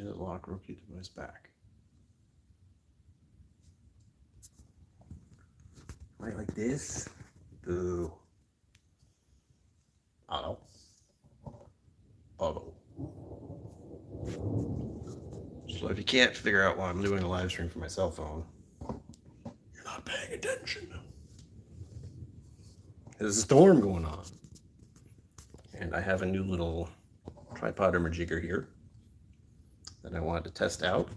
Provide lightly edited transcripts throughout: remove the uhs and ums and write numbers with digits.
changes lock rookie device back. Right, like this? Boo. Auto. Auto. So if you can't figure out why I'm doing a live stream from my cell phone, you're not paying attention. There's a storm going on. And I have a new little tripod or majigger here that I wanted to test out.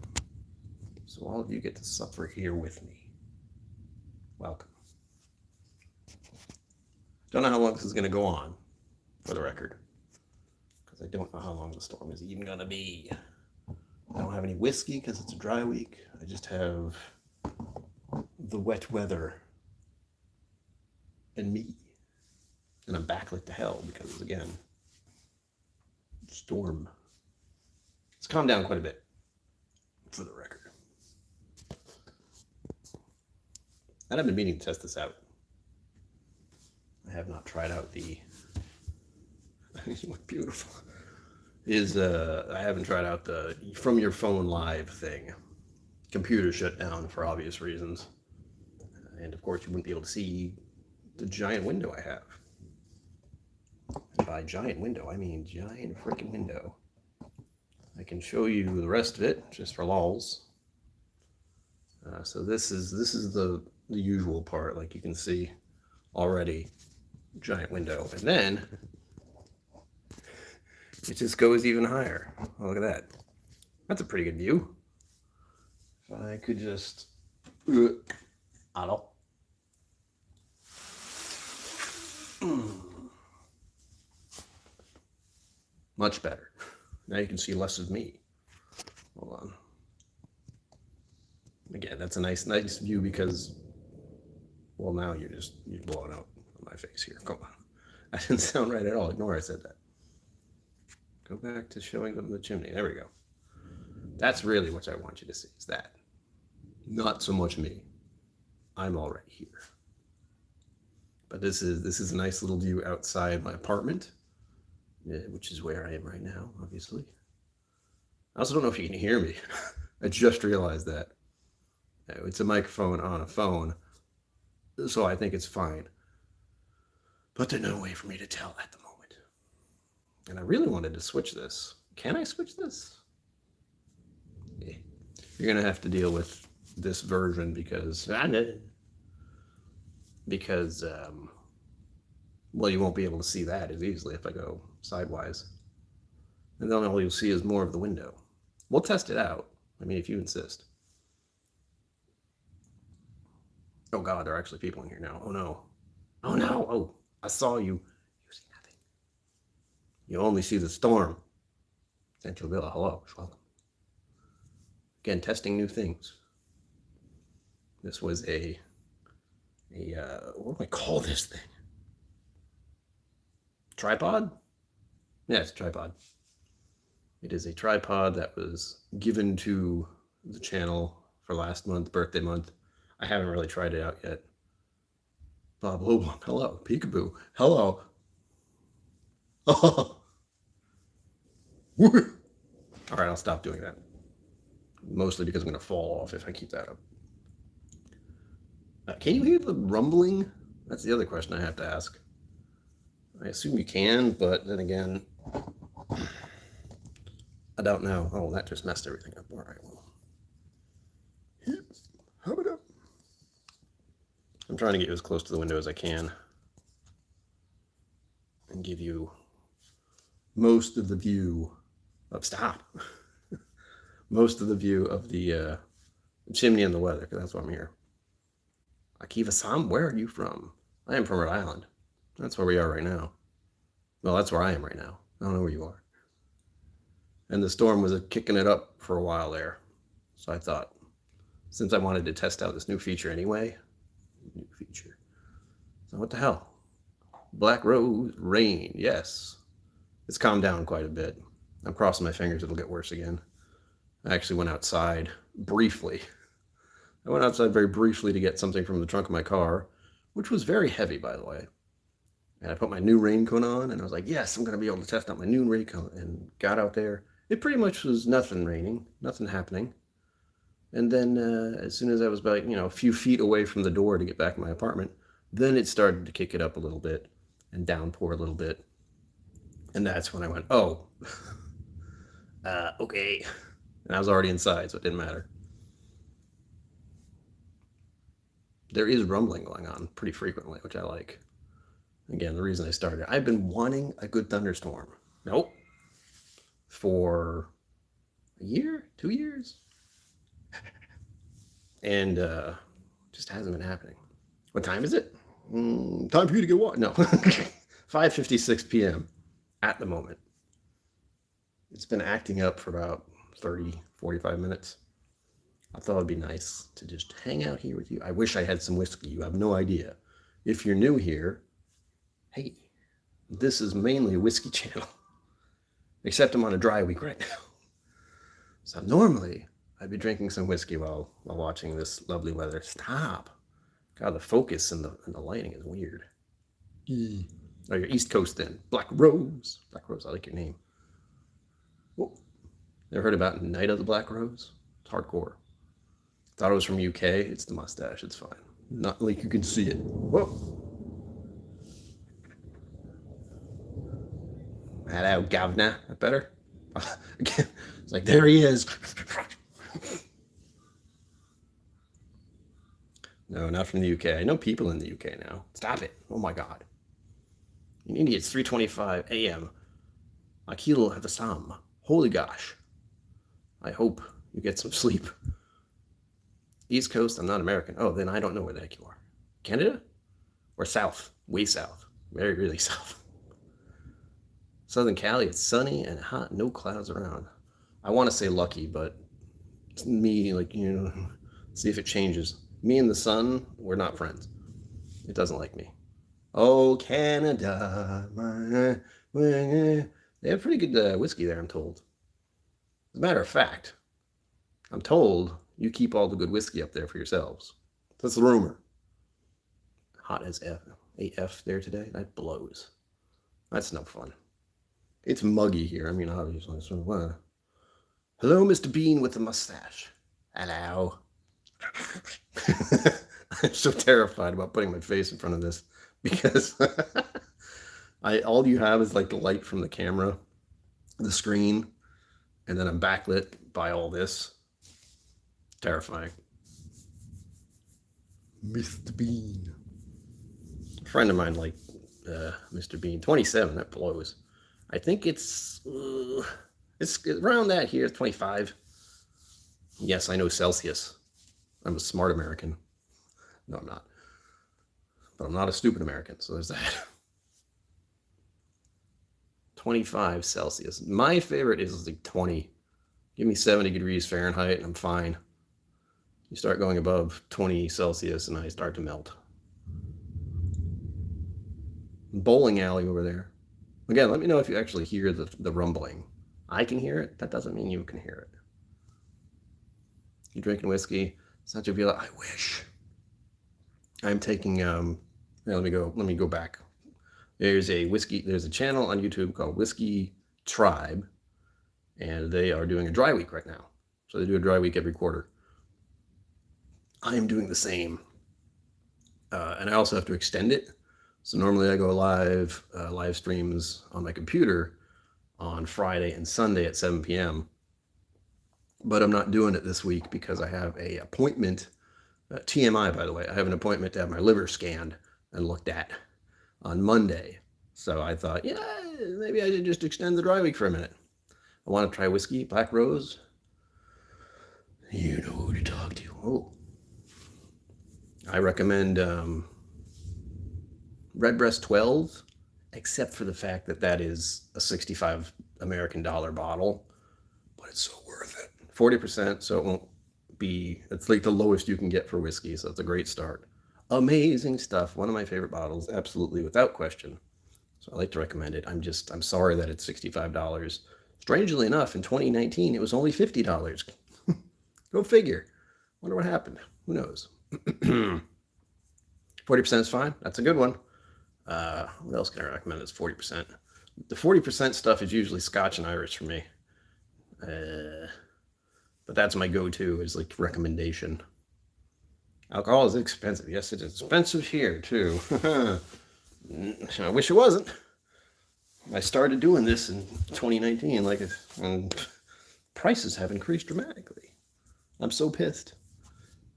So all of you get to suffer here with me. Welcome. Don't know how long this is going to go on, for the record, because I don't know how long the storm is even going to be. I don't have any whiskey because it's a dry week. I just have the wet weather and me. And I'm backlit to hell because, again, storm. It's calmed down quite a bit, for the record. And I've been meaning to test this out. I have not tried out the... You look beautiful. I haven't tried out the from your phone live thing. Computer shut down for obvious reasons. And of course you wouldn't be able to see the giant window I have. And by giant window, I mean giant freaking window. I can show you the rest of it, just for lols. So this is the usual part, like you can see already, giant window. And then it just goes even higher. Oh, look at that. That's a pretty good view. If I could just... Auto. Much better. Now you can see less of me. Hold on. Again, that's a nice view because, well, now you're blowing out on my face here. Come on. I didn't sound right at all. Ignore I said that. Go back to showing them the chimney. There we go. That's really what I want you to see, is that. Not so much me. I'm already here. But this is a nice little view outside my apartment, which is where I am right now, obviously. I also don't know if you can hear me. I just realized that. It's a microphone on a phone, so I think it's fine. But there's no way for me to tell at the moment. And I really wanted to switch this. Can I switch this? Yeah. You're going to have to deal with this version because well, you won't be able to see that as easily if I go sidewise. And then all you'll see is more of the window. We'll test it out. I mean, if you insist. Oh God, there are actually people in here now. Oh no. Oh no. Oh, I saw you. You see nothing. You only see the storm. Central Villa, hello. Welcome. Again, testing new things. This was a what do I call this thing? Tripod? Yeah, it's a tripod. It is a tripod that was given to the channel for last month, birthday month. I haven't really tried it out yet. Bob Oblong, hello. Peekaboo, hello. Oh. All right, I'll stop doing that. Mostly because I'm going to fall off if I keep that up. Can you hear the rumbling? That's the other question I have to ask. I assume you can, but then again, I don't know. Oh, that just messed everything up. All right, well. How about that? I'm trying to get you as close to the window as I can and give you most of the view of, most of the view of the chimney and the weather, because that's why I'm here. Akiva-san, where are you from? I am from Rhode Island. That's where we are right now. Well, that's where I am right now. I don't know where you are. And the storm was kicking it up for a while there. So I thought, since I wanted to test out this new feature anyway, so what the hell? Black Rose, rain, yes. It's calmed down quite a bit. I'm crossing my fingers it'll get worse again. I actually went outside briefly. I went outside very briefly to get something from the trunk of my car, which was very heavy, by the way. And I put my new raincoat on, and I was like, yes, I'm going to be able to test out my new raincoat, and got out there. it pretty much was nothing raining, nothing happening. And then as soon as I was about, a few feet away from the door to get back to my apartment, then it started to kick it up a little bit and downpour a little bit. And that's when I went, oh, okay. And I was already inside, so it didn't matter. There is rumbling going on pretty frequently, which I like. Again, the reason I started, I've been wanting a good thunderstorm. Nope. For a year, 2 years. And just hasn't been happening. What time is it? Time for you to get what? No. 5:56 p.m. at the moment. It's been acting up for about 30, 45 minutes. I thought it'd be nice to just hang out here with you. I wish I had some whiskey. You have no idea. If you're new here, hey, this is mainly a whiskey channel. Except I'm on a dry week right now. So normally, I'd be drinking some whiskey while watching this lovely weather. Stop. God, the focus and the lighting is weird. Oh, you're East Coast then. Black Rose. Black Rose, I like your name. Whoa. Never heard about Night of the Black Rose? It's hardcore. Thought it was from UK. It's the mustache. It's fine. Not like you can see it. Whoa. Hello, governor. That better? Again, it's like, there he is. No, not from the UK. I know people in the UK now. Stop it. Oh my God. In India, it's 3:25 a.m. Akhil Havasam. Holy gosh. I hope you get some sleep. East Coast, I'm not American. Oh, then I don't know where the heck you are. Canada? Or south? Way south. Very, really south. Southern Cali, it's sunny and hot, no clouds around. I want to say lucky, but it's me, see if it changes. Me and the sun, we're not friends. It doesn't like me. Oh, Canada. They have pretty good whiskey there, I'm told. As a matter of fact, I'm told you keep all the good whiskey up there for yourselves. That's the rumor. Hot as F. AF there today. That blows. That's no fun. It's muggy here. I mean, obviously. So, hello, Mr. Bean with the mustache. Hello. I'm so terrified about putting my face in front of this because all you have is like the light from the camera, the screen, and then I'm backlit by all this. Terrifying. Mr. Bean. A friend of mine liked Mr. Bean. 27, that blows. I think it's around that here, 25. Yes, I know Celsius. I'm a smart American. No, I'm not. But I'm not a stupid American, so there's that. 25 Celsius. My favorite is like 20. Give me 70 degrees Fahrenheit and I'm fine. You start going above 20 Celsius and I start to melt. Bowling alley over there. Again, let me know if you actually hear the rumbling. I can hear it. That doesn't mean you can hear it. You drinking whiskey? Such a I wish. I'm taking let me go back. There's a channel on YouTube called Whiskey Tribe, and they are doing a dry week right now. So they do a dry week every quarter. I am doing the same. And I also have to extend it. So normally I go live streams on my computer on Friday and Sunday at 7 p.m. But I'm not doing it this week because I have an appointment. TMI, by the way, I have an appointment to have my liver scanned and looked at on Monday. So I thought, maybe I should just extend the dry week for a minute. I want to try whiskey, Black Rose. You know who to talk to. Oh. I recommend Redbreast 12, except for the fact that is a $65 American bottle, but it's so worth it. 40%, so it won't be, it's like the lowest you can get for whiskey, so it's a great start. Amazing stuff. One of my favorite bottles, absolutely, without question. So I like to recommend it. I'm sorry that it's $65. Strangely enough, in 2019, it was only $50. Go figure. Wonder what happened. Who knows? 40% is fine. That's a good one. What else can I recommend that's 40%? The 40% stuff is usually Scotch and Irish for me. But that's my go-to is like recommendation. Alcohol is expensive. Yes, it is expensive here too. I wish it wasn't. I started doing this in 2019, and prices have increased dramatically. I'm so pissed.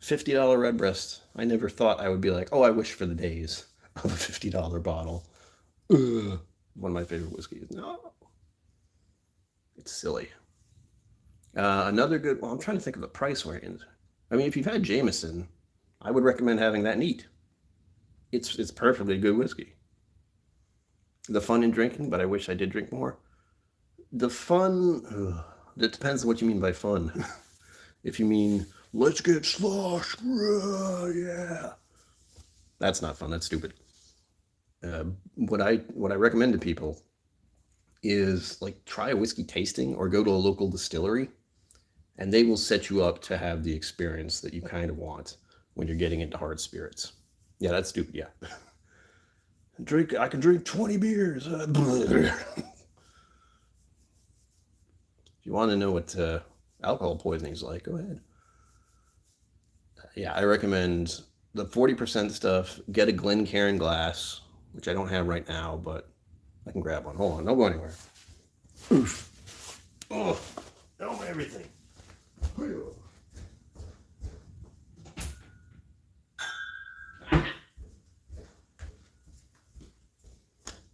$50 Redbreast. I never thought I would be like, oh, I wish for the days of a $50 bottle. Ugh. One of my favorite whiskeys. No. It's silly. Another good, well, I'm trying to think of the price range. I mean, if you've had Jameson, I would recommend having that neat. It's perfectly good whiskey. The fun in drinking, but I wish I did drink more. The fun, it depends on what you mean by fun. If you mean, let's get sloshed, yeah. That's not fun, that's stupid. What I recommend to people is like try a whiskey tasting or go to a local distillery, and they will set you up to have the experience that you kind of want when you're getting into hard spirits. Yeah, that's stupid, yeah. I can drink 20 beers. If you want to know what alcohol poisoning is like, go ahead. Yeah, I recommend the 40% stuff. Get a Glencairn glass, which I don't have right now, but I can grab one. Hold on, don't go anywhere. Oof. Oh, everything.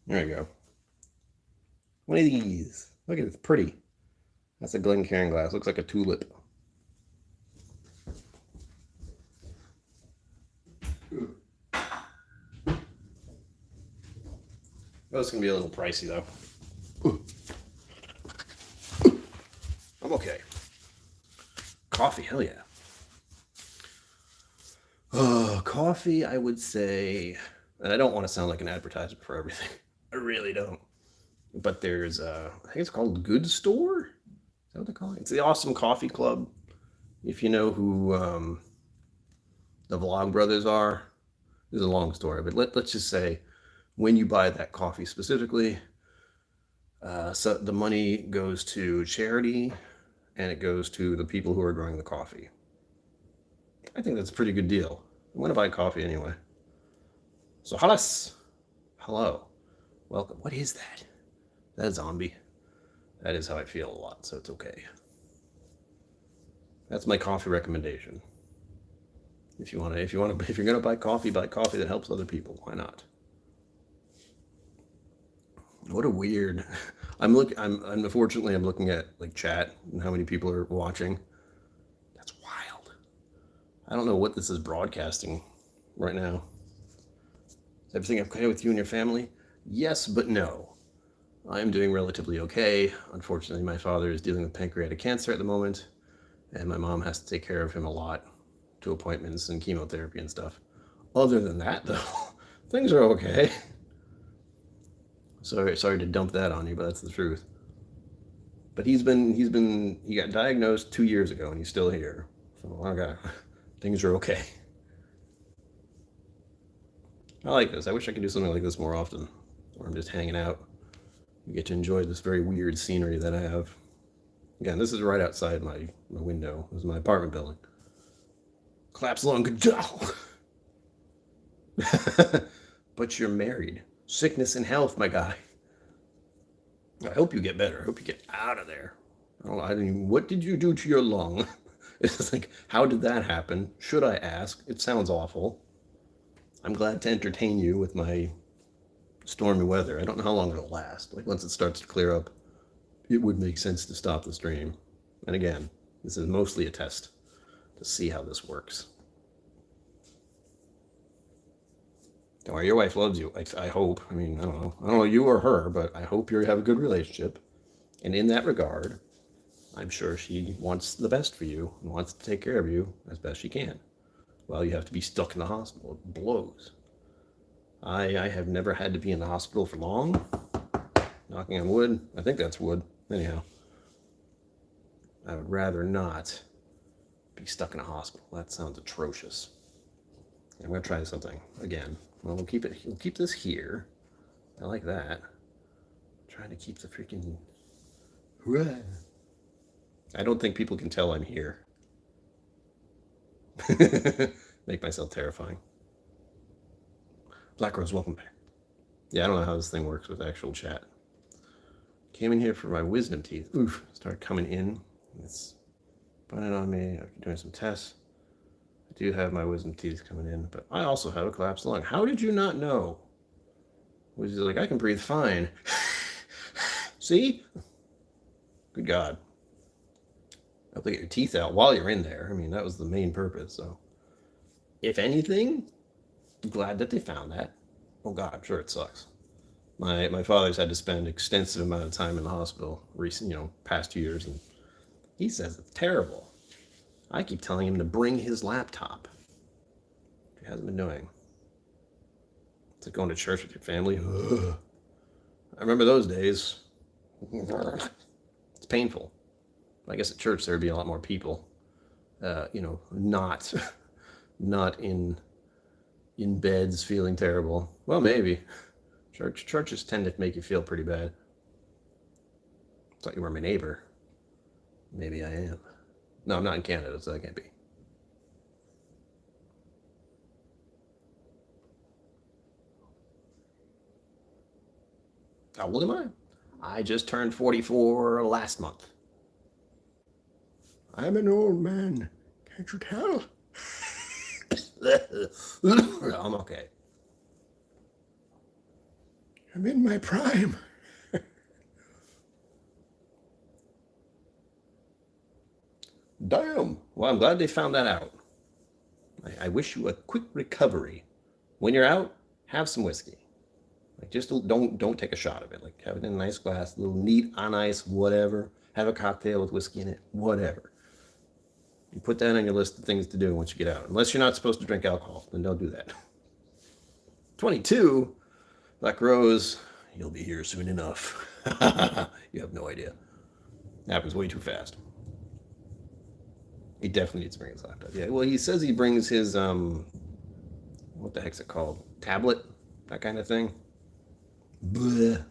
There we go. One of these. Look at it, it's pretty. That's a Glencairn glass. Looks like a tulip. Oh, it's going to be a little pricey, though. I'm okay. Coffee, hell yeah. Coffee, I would say, and I don't want to sound like an advertisement for everything. I really don't. But there's, I think it's called Good Store? Is that what they call it? It's the Awesome Coffee Club. If you know who the Vlog Brothers are, this is a long story, but let's just say when you buy that coffee specifically, so the money goes to charity and it goes to the people who are growing the coffee. I think that's a pretty good deal. I'm going to buy coffee anyway. So, hello, welcome. What is that? That a zombie? That is how I feel a lot, so it's okay. That's my coffee recommendation. If you're gonna buy coffee that helps other people. Why not? What a weird. Unfortunately I'm looking at like chat and how many people are watching. That's wild. I don't know what this is broadcasting right now. Is everything okay with you and your family? Yes, but no. I'm doing relatively okay. Unfortunately, my father is dealing with pancreatic cancer at the moment, and my mom has to take care of him a lot to appointments and chemotherapy and stuff. Other than that, though, things are okay. Sorry to dump that on you, but that's the truth. But he got diagnosed 2 years ago, and he's still here. So, okay, things are okay. I like this. I wish I could do something like this more often, where I'm just hanging out. You get to enjoy this very weird scenery that I have. Again, this is right outside my window. This is my apartment building. Claps along, good job. But you're married. Sickness and health, my guy. I hope you get better. I hope you get out of there. What did you do to your lung? It's like, how did that happen? Should I ask? It sounds awful. I'm glad to entertain you with my stormy weather. I don't know how long it'll last. Like, once it starts to clear up, it would make sense to stop the stream. And again, this is mostly a test to see how this works. Don't worry, your wife loves you. I hope. I mean, I don't know you or her, but I hope you have a good relationship. And in that regard, I'm sure she wants the best for you and wants to take care of you as best she can. Well, you have to be stuck in the hospital. It blows. I have never had to be in the hospital for long. Knocking on wood. I think that's wood. Anyhow, I would rather not be stuck in a hospital. That sounds atrocious. I'm going to try something again. Well, we'll keep this here. I like that. I'm trying to keep the freaking... I don't think people can tell I'm here. Make myself terrifying. Black Rose, welcome back. Yeah, I don't know how this thing works with actual chat. Came in here for my wisdom teeth. Oof, started coming in. It's running on me after doing some tests. I do have my wisdom teeth coming in, but I also have a collapsed lung. How did you not know? Was like, I can breathe fine. See? Good God. I hope they get your teeth out while you're in there. I mean, that was the main purpose. So, if anything, I'm glad that they found that. Oh God, I'm sure it sucks. My father's had to spend extensive amount of time in the hospital recent, past years, and he says it's terrible. I keep telling him to bring his laptop. He hasn't been doing. It's like going to church with your family. Ugh. I remember those days. It's painful. I guess at church there'd be a lot more people. Not in beds feeling terrible. Well, maybe. Churches tend to make you feel pretty bad. I thought you were my neighbor. Maybe I am. No, I'm not in Canada, so I can't be. How old am I? I just turned 44 last month. I'm an old man. Can't you tell? I'm okay. I'm in my prime. Damn. Well, I'm glad they found that out. I wish you a quick recovery. When you're out, have some whiskey. Like, just don't take a shot of it. Like, have it in a nice glass, a little neat on ice, whatever. Have a cocktail with whiskey in it, whatever. You put that on your list of things to do once you get out. Unless you're not supposed to drink alcohol, then don't do that. 22, Black Rose, you'll be here soon enough. You have no idea. It happens way too fast. He definitely needs to bring his laptop. Yeah, well, he says he brings his, what the heck's it called? Tablet? That kind of thing. Bleh.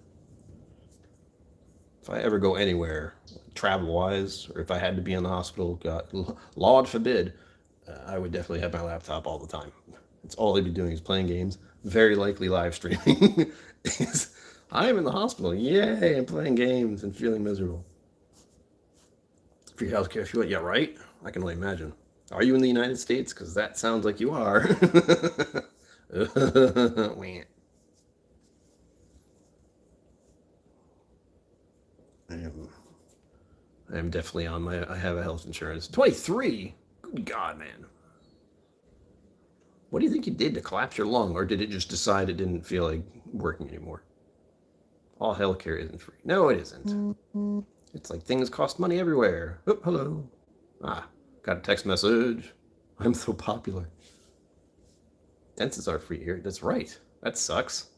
If I ever go anywhere, travel-wise, or if I had to be in the hospital, God, Lord forbid, I would definitely have my laptop all the time. It's all I'd be doing is playing games, very likely live streaming. I'm in the hospital, yay, I'm playing games and feeling miserable. Free healthcare, if you want, yeah, right? I can only imagine. Are you in the United States? Because that sounds like you are. I am definitely on I have a health insurance. 23? Good God, man. What do you think you did to collapse your lung? Or did it just decide it didn't feel like working anymore? All healthcare isn't free. No, it isn't. It's like things cost money everywhere. Oh, hello. Got a text message. I'm so popular. Dentists are free here. That's right. That sucks.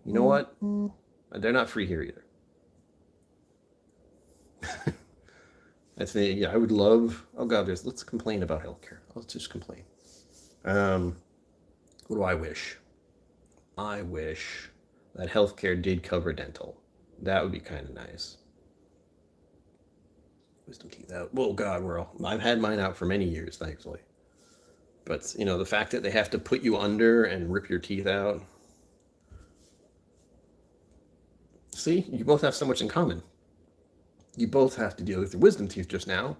You know what? They're not free here either. I would love. Oh God, let's complain about healthcare. Let's just complain. What do I wish? I wish that healthcare did cover dental. That would be kind of nice. Wisdom teeth out. Oh God, I've had mine out for many years, thankfully. But the fact that they have to put you under and rip your teeth out. See, you both have so much in common. You both have to deal with your wisdom teeth just now,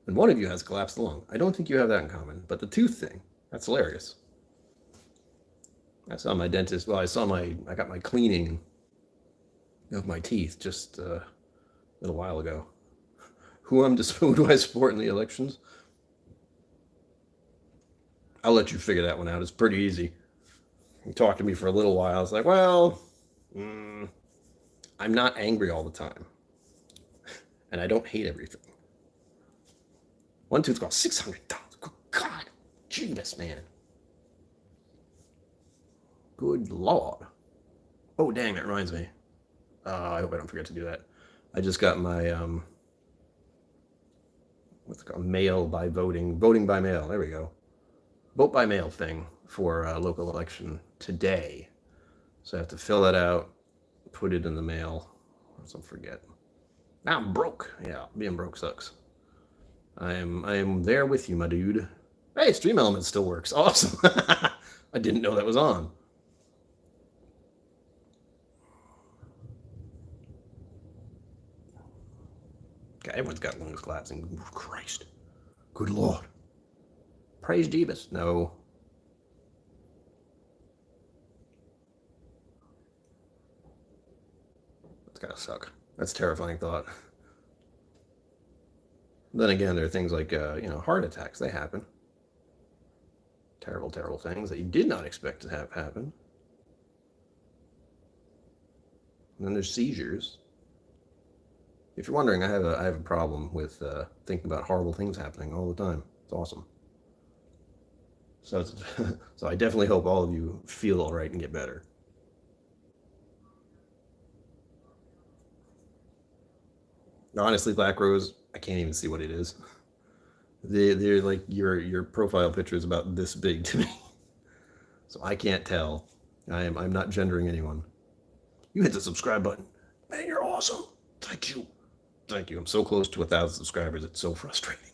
and one of you has collapsed lung. I don't think you have that in common, but the tooth thing, that's hilarious. I saw my dentist. Well, I got my cleaning of my teeth just a little while ago. Who do I support in the elections? I'll let you figure that one out. It's pretty easy. You talked to me for a little while. I was like, well, I'm not angry all the time. And I don't hate everything. One tooth cost $600. Good God. Jesus, man. Good Lord. Oh, dang, that reminds me. I hope I don't forget to do that. I just got my, what's it called? Mail by voting. Voting by mail. There we go. Vote by mail thing for a local election today. So I have to fill that out, put it in the mail. Let's don't forget. Now I'm broke. Yeah, being broke sucks. I am there with you, my dude. Hey, Stream Element still works. Awesome. I didn't know that was on. God, everyone's got lungs collapsing. Christ. Good Lord. Praise Jeebus. No. That's gotta suck. That's a terrifying thought. Then again, there are things like, heart attacks. They happen. Terrible, terrible things that you did not expect to have happen. And then there's seizures. If you're wondering, I have a problem with thinking about horrible things happening all the time. It's awesome. So, so I definitely hope all of you feel all right and get better. Honestly, Black Rose, I can't even see what it is. They're like your profile picture is about this big to me, so I can't tell. I'm not gendering anyone. You hit the subscribe button, man. You're awesome. Thank you, thank you. I'm so close to 1,000 subscribers. It's so frustrating.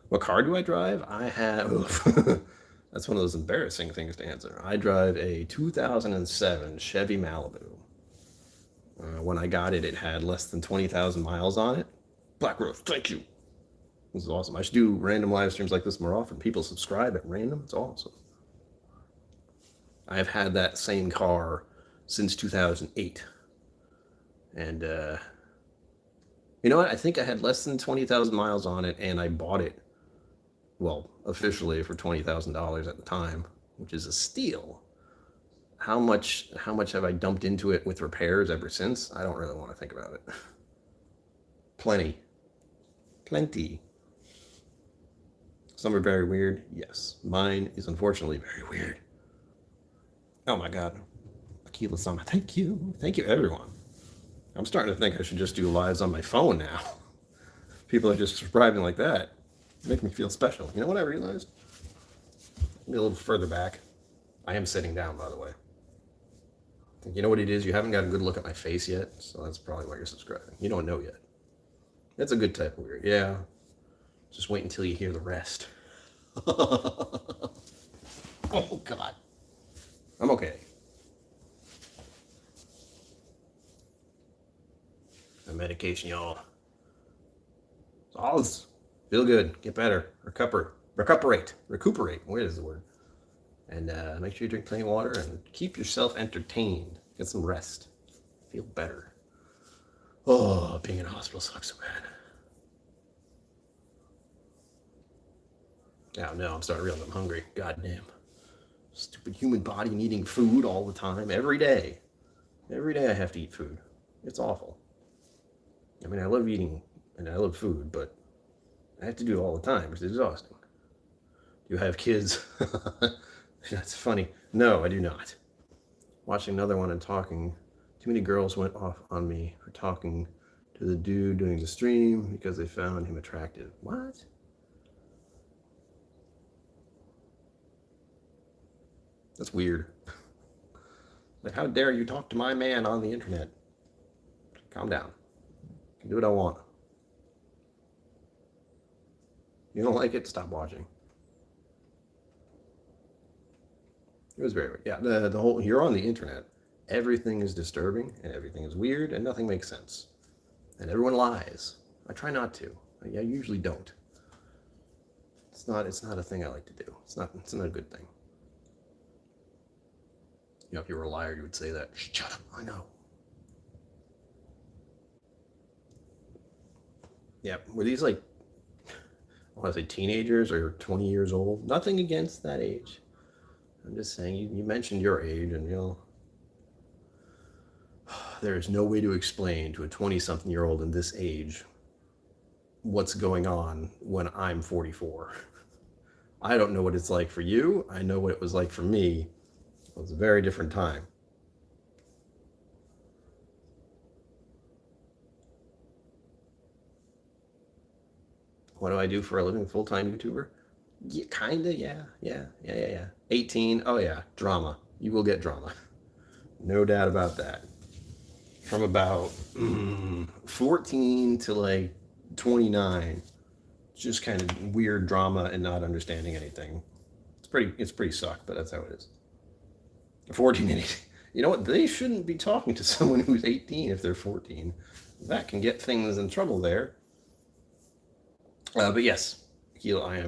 What car do I drive? I have. That's one of those embarrassing things to answer. I drive a 2007 Chevy Malibu. When I got it, it had less than 20,000 miles on it. Black Rose, thank you. This is awesome. I should do random live streams like this more often. People subscribe at random. It's awesome. I have had that same car since 2008. And you know what? I think I had less than 20,000 miles on it, and I bought it, well, officially for $20,000 at the time, which is a steal. How much have I dumped into it with repairs ever since? I don't really want to think about it. Plenty. Some are very weird. Yes. Mine is unfortunately very weird. Oh my God. Akila Sama. Thank you. Thank you, everyone. I'm starting to think I should just do lives on my phone now. People are just subscribing like that. Make me feel special. You know what I realized? A little further back. I am sitting down, by the way. You know what it is? You haven't got a good look at my face yet, so that's probably why you're subscribing. You don't know yet. That's a good type of weird. Yeah. Just wait until you hear the rest. Oh, God. I'm okay. The medication, y'all. It's feel good. Get better. Recuperate. Where is the word? And make sure you drink plenty of water and keep yourself entertained. Get some rest. Feel better. Oh, being in a hospital sucks so bad. Oh, no, I'm starting to realize I'm hungry. God damn. Stupid human body needing food all the time. Every day. Every day I have to eat food. It's awful. I mean, I love eating and I love food, but I have to do it all the time. It's exhausting. Do you have kids? That's funny. No, I do not. Watching another one and talking. Too many girls went off on me for talking to the dude doing the stream because they found him attractive. What? That's weird. Like, how dare you talk to my man on the internet? Calm down. I can do what I want. You don't like it? Stop watching. It was very weird. Yeah, the whole, you're on the internet. Everything is disturbing and everything is weird and nothing makes sense. And everyone lies. I try not to. I usually don't. It's not a thing I like to do. It's not a good thing. You know, if you were a liar, you would say that. Shut up, I know. Yeah, were these like, I want to say teenagers or 20 years old? Nothing against that age. I'm just saying, you mentioned your age, and there is no way to explain to a 20-something-year-old in this age what's going on when I'm 44. I don't know what it's like for you. I know what it was like for me. It was a very different time. What do I do for a living? Full-time YouTuber? Yeah, kinda, yeah. 18, oh yeah, drama. You will get drama. No doubt about that. from about 14 to like 29. Just kind of weird drama and not understanding anything. It's pretty suck, but that's how it is. 14 and 18. You know what? They shouldn't be talking to someone who's 18 if they're 14. That can get things in trouble there. But yes, Heel, I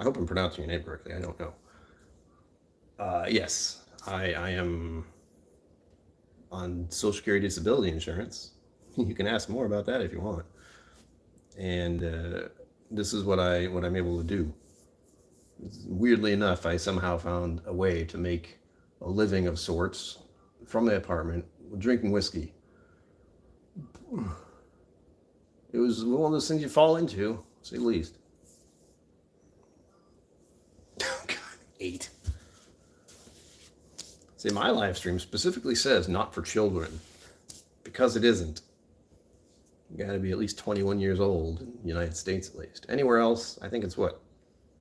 hope I'm pronouncing your name correctly. I don't know. Yes, I am on Social Security disability insurance. You can ask more about that if you want. And this is what I'm able to do. Weirdly enough, I somehow found a way to make a living of sorts from the apartment drinking whiskey. It was one of those things you fall into, to say the least. God, 8. See, my live stream specifically says not for children, because it isn't. You got to be at least 21 years old in the United States, at least. Anywhere else, I think it's what?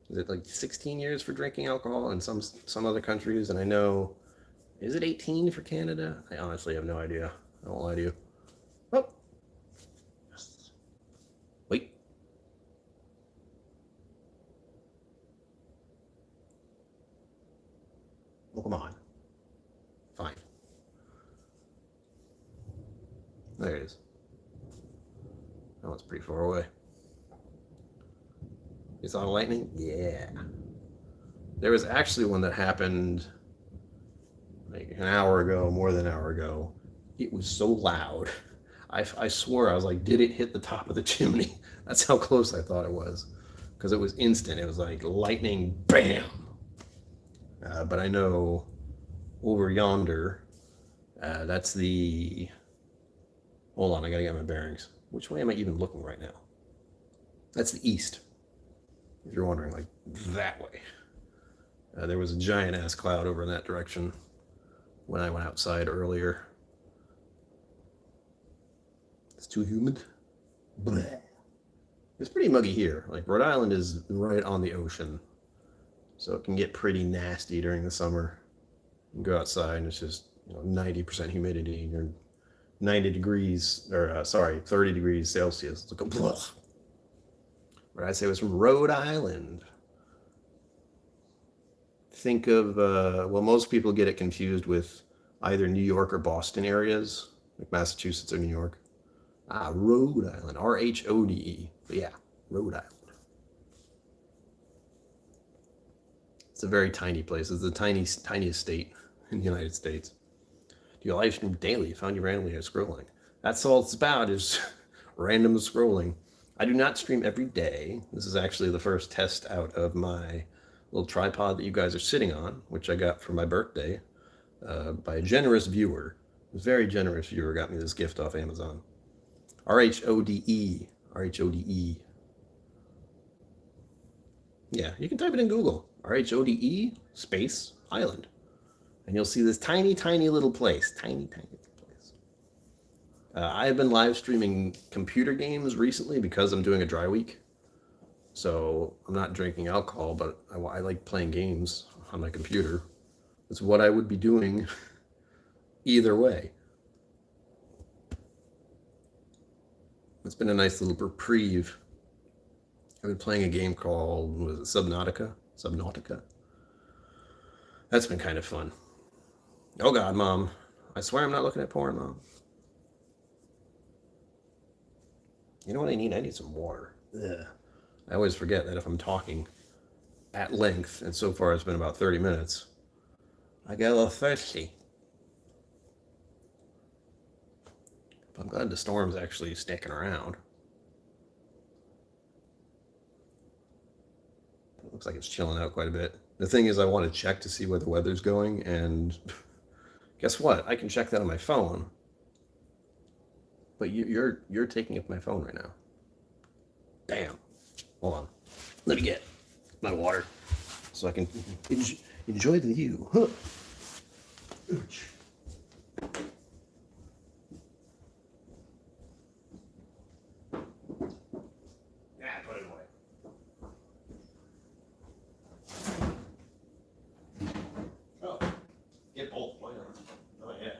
Is it like 16 years for drinking alcohol in some other countries? And I know, is it 18 for Canada? I honestly have no idea. I won't lie to you. Oh. Wait. Oh, come on. Fine. There it is. Oh, it's pretty far away. You saw lightning? Yeah. There was actually one that happened like an hour ago, more than an hour ago. It was so loud. I swore, I was like, did it hit the top of the chimney? That's how close I thought it was. Because it was instant. It was like lightning, bam. But I know over yonder, that's the... Hold on, I gotta get my bearings. Which way am I even looking right now? That's the east. If you're wondering, like that way. There was a giant ass cloud over in that direction when I went outside earlier. It's too humid. Bleh. It's pretty muggy here. Like Rhode Island is right on the ocean, so it can get pretty nasty during the summer. You go outside and it's just 90% humidity. You're 90 degrees, or 30 degrees Celsius. It's like a blah. What I'd say was from Rhode Island. Think of, most people get it confused with either New York or Boston areas, like Massachusetts or New York. Rhode Island, Rhode. But yeah, Rhode Island. It's a very tiny place. It's the tiniest state in the United States. Do you live stream daily? You found you randomly scrolling. That's all it's about, is random scrolling. I do not stream every day. This is actually the first test out of my little tripod that you guys are sitting on, which I got for my birthday by a generous viewer. A very generous viewer got me this gift off Amazon. Rhode. Rhode. Yeah, you can type it in Google. Rhode space island. And you'll see this tiny, tiny little place. Tiny little place. I have been live streaming computer games recently because I'm doing a dry week. So I'm not drinking alcohol, but I like playing games on my computer. It's what I would be doing either way. It's been a nice little reprieve. I've been playing a game called, was it Subnautica? That's been kind of fun. Oh God, Mom. I swear I'm not looking at porn, Mom. You know what I need? I need some water. Ugh. I always forget that if I'm talking at length, and so far it's been about 30 minutes, I get a little thirsty. But I'm glad the storm's actually sticking around. It looks like it's chilling out quite a bit. The thing is, I want to check to see where the weather's going, and guess what? I can check that on my phone. But you're taking up my phone right now. Damn. Hold on. Let me get my water so I can enjoy the view. Huh. Put it away. Oh, get both. Why not? Oh, yeah.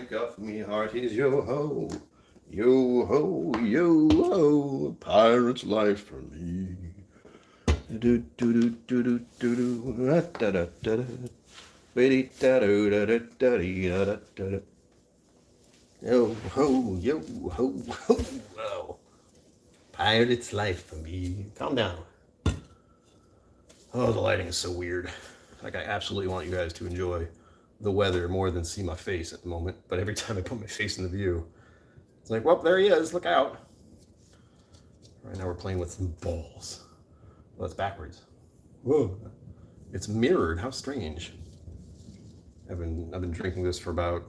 drink up, me heart is yo-ho. Yo-ho, yo-ho, pirate's life for me. Yo-ho, yo-ho, ho. Pirate's life for me. Calm down. Oh, the lighting is so weird. Like, I absolutely want you guys to enjoy the weather more than see my face at the moment. But every time I put my face in the view, it's like, well, there he is. Look out. Right now we're playing with some balls. Well, it's backwards. Whoa. It's mirrored. How strange. I've been drinking this for about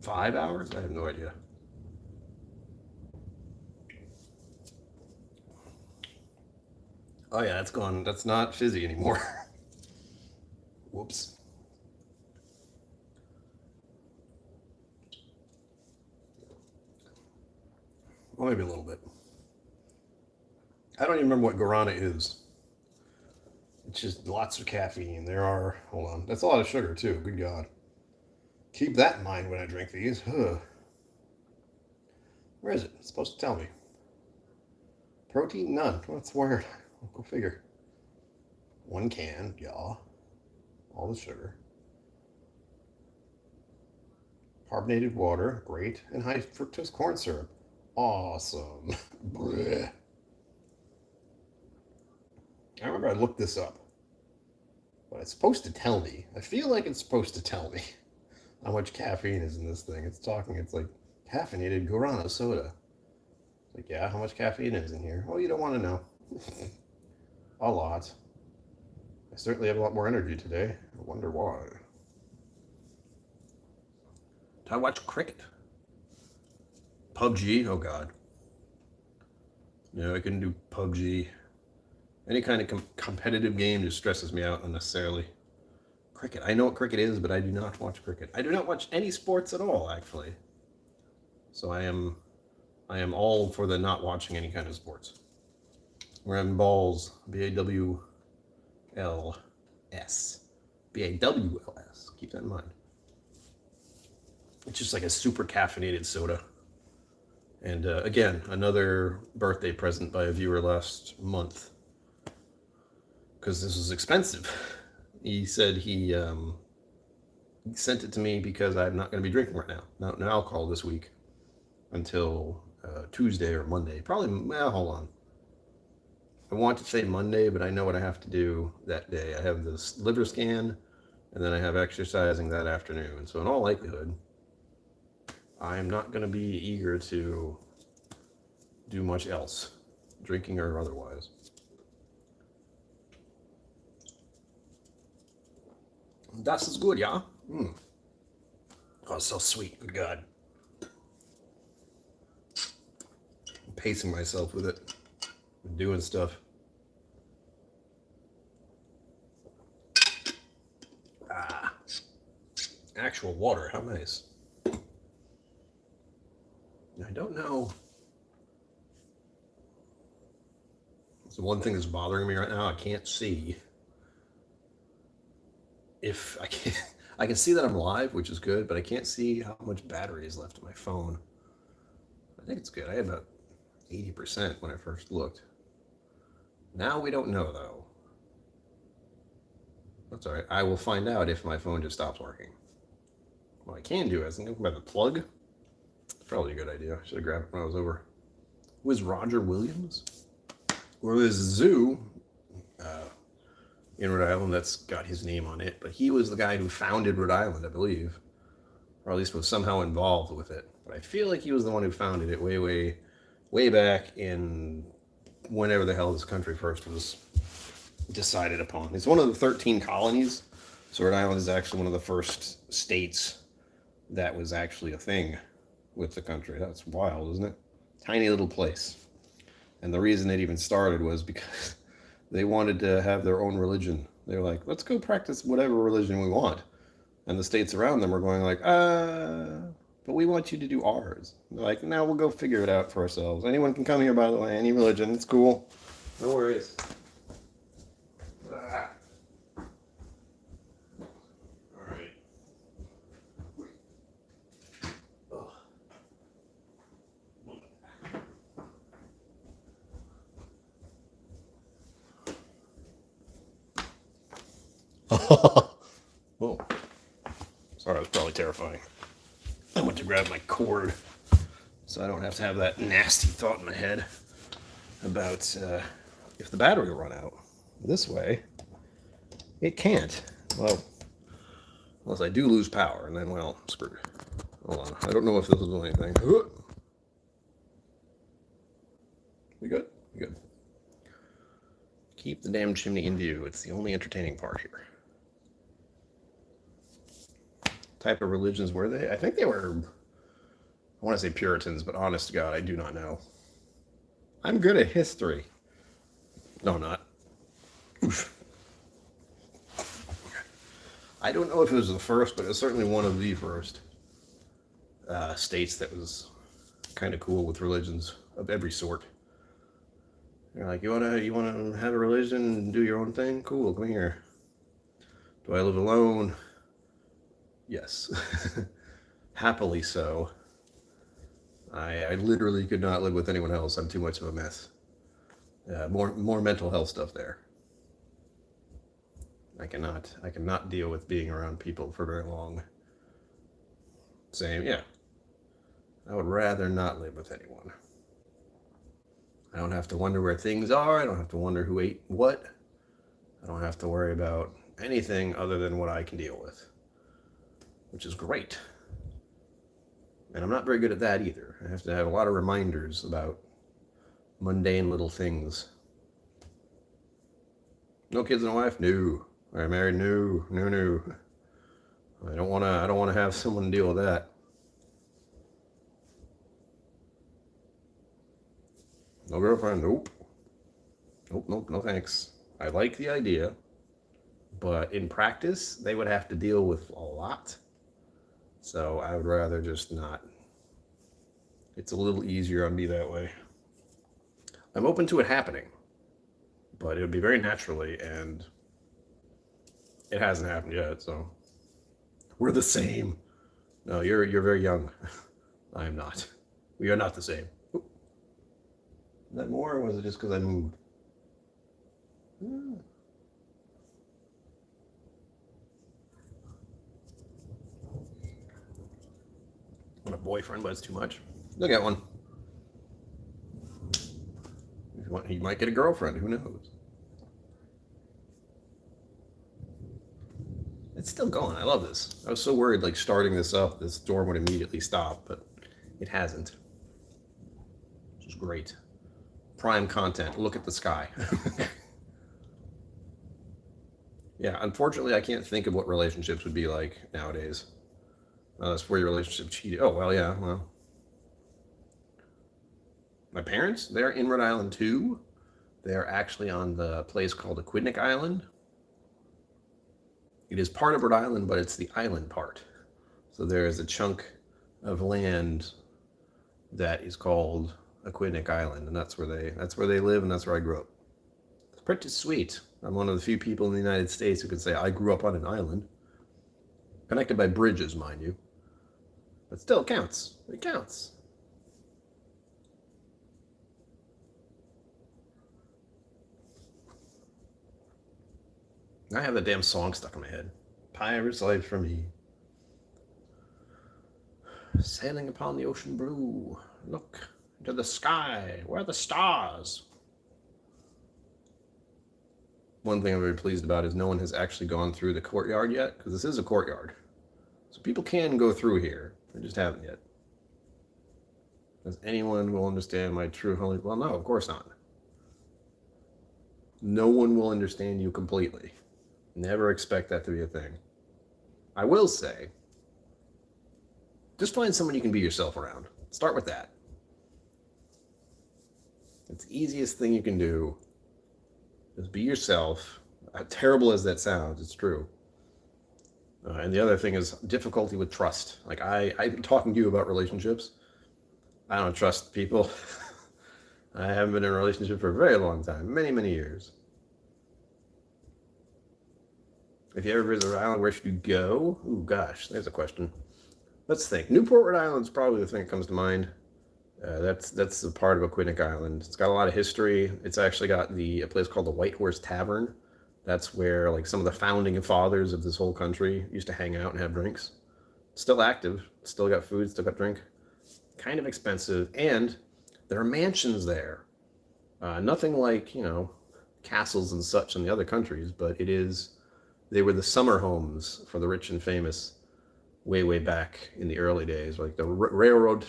5 hours? I have no idea. Oh yeah, that's gone. That's not fizzy anymore. Whoops. Well, maybe a little bit. I don't even remember what guarana is. It's just lots of caffeine. Hold on. That's a lot of sugar too. Good God. Keep that in mind when I drink these. Ugh. Where is it? It's supposed to tell me. Protein? None. Well, that's weird. Go figure. 1 can, yeah. All the sugar. Carbonated water, great. And high fructose corn syrup. Awesome. Blech. I remember I looked this up. But it's supposed to tell me. I feel like it's supposed to tell me how much caffeine is in this thing. It's like caffeinated guarana soda. It's like, yeah, how much caffeine is in here? Well, you don't want to know. A lot. I certainly have a lot more energy today. I wonder why. Did I watch cricket? PUBG? Oh God. No, I couldn't do PUBG. Any kind of competitive game just stresses me out unnecessarily. Cricket. I know what cricket is, but I do not watch cricket. I do not watch any sports at all, actually. So I am all for the not watching any kind of sports. We're having balls. B-A-W-L-S. B-A-W-L-S. Keep that in mind. It's just like a super caffeinated soda. And again, another birthday present by a viewer last month. Because this was expensive. He said he sent it to me because I'm not going to be drinking right now. No alcohol this week until Tuesday or Monday. Probably, well, hold on. I want to say Monday, but I know what I have to do that day. I have this liver scan, and then I have exercising that afternoon. So in all likelihood, I am not going to be eager to do much else, drinking or otherwise. Das is good, yeah? Mm. Oh, it's so sweet. Good God. I'm pacing myself with it. I'm doing stuff. Ah. Actual water. How nice. I don't know. It's the one thing that's bothering me right now. I can't see. If I can see that I'm live, which is good, but I can't see how much battery is left on my phone. I think it's good. I had about 80% when I first looked. Now we don't know, though. That's all right. I will find out if my phone just stops working. What I can do is, I think about the plug. Probably a good idea. I should have grabbed it when I was over. Who is Roger Williams? Well, there's a zoo in Rhode Island that's got his name on it, but he was the guy who founded Rhode Island, I believe, or at least was somehow involved with it. But I feel like he was the one who founded it way back in whenever the hell this country first was decided upon. It's one of the 13 colonies, so Rhode Island is actually one of the first states that was actually a thing with the country. That's wild, isn't it? Tiny little place. And the reason it even started was because they wanted to have their own religion. They were like, let's go practice whatever religion we want. And the states around them were going like, but we want you to do ours. They're like, now we'll go figure it out for ourselves. Anyone can come here, by the way, any religion, it's cool. No worries. All right. Whoa. Sorry, that was probably terrifying. I went to grab my cord so I don't have to have that nasty thought in my head about if the battery will run out. This way, it can't. Well, unless I do lose power, and then, well, I'm screwed. Hold on. I don't know if this will do anything. We good? We good. Keep the damn chimney in view. It's the only entertaining part here. Type of religions were they? I think they were, I want to say Puritans, but honest to God, I do not know. I'm good at history. No, I'm not. Oof. I don't know if it was the first, but it was certainly one of the first states that was kind of cool with religions of every sort. You're like, you wanna have a religion and do your own thing? Cool, come here. Do I live alone? Yes. Happily so. I literally could not live with anyone else. I'm too much of a mess. More mental health stuff there. I cannot deal with being around people for very long. Same, yeah. I would rather not live with anyone. I don't have to wonder where things are. I don't have to wonder who ate what. I don't have to worry about anything other than what I can deal with, which is great. And I'm not very good at that either. I have to have a lot of reminders about mundane little things. No kids and a wife? No. Are you married? No. No. I don't wanna have someone deal with that. No girlfriend? Nope. Nope, no thanks. I like the idea, but in practice, they would have to deal with a lot. So I would rather just not. It's a little easier on me that way. I'm open to it happening, but it would be very naturally, and it hasn't happened yet, so we're the same. No, you're very young. I am not. We are not the same. Oop. Is that more, or was it just because I moved? Want a boyfriend, but it's too much. You'll get one. If you want, he might get a girlfriend. Who knows? It's still going. I love this. I was so worried, like, starting this up, this storm would immediately stop, but it hasn't. Which is great. Prime content. Look at the sky. Yeah, unfortunately, I can't think of what relationships would be like nowadays. That's where your relationship cheated. Oh, well, yeah, well. My parents, they're in Rhode Island too. They're actually on the place called Aquidneck Island. It is part of Rhode Island, but it's the island part. So there is a chunk of land that is called Aquidneck Island, and that's where they live, and that's where I grew up. It's pretty sweet. I'm one of the few people in the United States who can say I grew up on an island. Connected by bridges, mind you. But still, it counts. It counts. I have that damn song stuck in my head. Pirate's life for me. Sailing upon the ocean blue. Look into the sky. Where are the stars? One thing I'm very pleased about is no one has actually gone through the courtyard yet, because this is a courtyard. So people can go through here. They just haven't yet. Does anyone will understand my true holy? Well, no, of course not. No one will understand you completely. Never expect that to be a thing. I will say, just find someone you can be yourself around. Start with that. It's the easiest thing you can do. Just be yourself. Terrible as that sounds, it's true. And the other thing is difficulty with trust. Like I'm talking to you about relationships. I don't trust people. I haven't been in a relationship for a very long time, many, many years. If you ever visit Rhode Island, where should you go? Ooh, gosh, there's a question. Let's think. Newport, Rhode Island is probably the thing that comes to mind. That's a part of Aquidneck Island. It's got a lot of history. It's actually got a place called the White Horse Tavern, That's where like some of the founding fathers of this whole country used to hang out and have drinks. Still active, still got food, still got drink. Kind of expensive, and there are mansions there. Nothing like, castles and such in the other countries, but they were the summer homes for the rich and famous way back in the early days, like the railroad